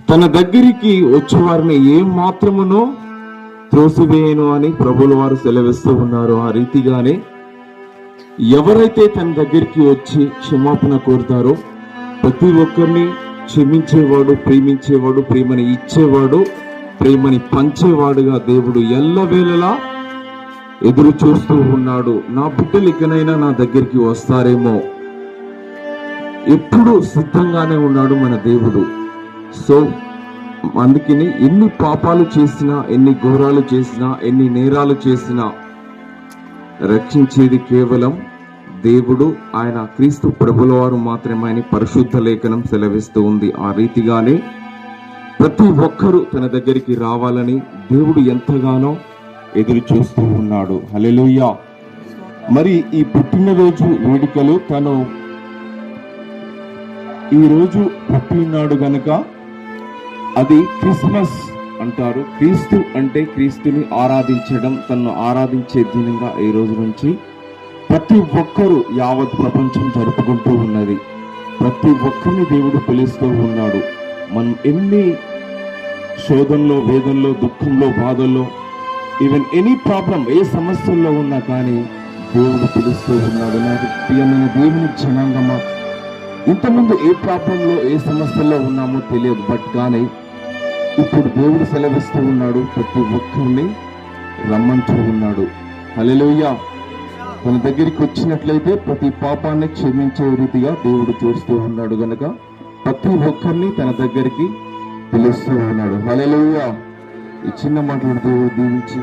తన దగ్గరికి వచ్చేవారిని ఏం మాత్రమునో త్రోసివేయను అని ప్రభువుల వారు సెలవిస్తూ ఉన్నారు. ఆ రీతిగానే ఎవరైతే తన దగ్గరికి వచ్చి క్షమాపణ కోరుతారో ప్రతి ఒక్కరిని క్షమించేవాడు, ప్రేమించేవాడు, ప్రేమని ఇచ్చేవాడు, ప్రేమని పంచేవాడుగా దేవుడు ఎల్లవేళలా ఎదురు చూస్తూ ఉన్నాడు. నా బిడ్డలు ఇకనైనా నా దగ్గరికి వస్తారేమో, ఎప్పుడు సిద్ధంగానే ఉన్నాడు మన దేవుడు. సో అందుకని ఎన్ని పాపాలు చేసినా, ఎన్ని ఘోరాలు చేసినా, ఎన్ని నేరాలు చేసినా రక్షించేది కేవలం దేవుడు, ఆయన క్రీస్తు ప్రభుల వారు మాత్రమే అని పరిశుద్ధ లేఖనం సెలవిస్తూ ఉంది. ఆ రీతిగానే ప్రతి ఒక్కరూ తన దగ్గరికి రావాలని దేవుడు ఎంతగానో ఎదురు చూస్తూ ఉన్నాడు. హల్లెలూయా. మరి ఈ పుట్టినరోజు వేడుకలు తను ఈరోజు పుట్టినాడు గనుక అది క్రిస్మస్ అంటారు. క్రీస్తు అంటే క్రీస్తుని ఆరాధించడం, తను ఆరాధించే దినంగా ఈ రోజు నుంచి ప్రతి ఒక్కరూ యావత్ ప్రపంచం జరుపుకుంటూ ఉన్నది. ప్రతి ఒక్కరిని దేవుడు పిలుస్తూ ఉన్నాడు. మనం ఎన్ని శోధనలో, వేదనలో, దుఃఖంలో, బాధల్లో, ఈవెన్ ఎనీ ప్రాబ్లం, ఏ సమస్యల్లో ఉన్నా కానీ దేవుడు పిలుస్తూ ఉన్నాడు. నాకు ప్రియమైన దేవుని జనాంగమా, ఇంతకుముందు ఏ ప్రాబ్లంలో, ఏ సమస్యల్లో ఉన్నామో తెలియదు, బట్ కానీ ఇప్పుడు దేవుడు సెలవిస్తూ ఉన్నాడు, ప్రతి ఒక్కరిని రమ్మంటూ ఉన్నాడు. హల్లెలూయా. తన దగ్గరికి వచ్చినట్లయితే ప్రతి పాపాన్ని క్షమించే రీతిగా దేవుడు చూస్తూ ఉన్నాడు గనక ప్రతి ఒక్కరిని తన దగ్గరికి పిలుస్తూ ఉన్నాడు. హల్లెలూయా. ఈ చిన్న మాటలు దేవుడు దీవించి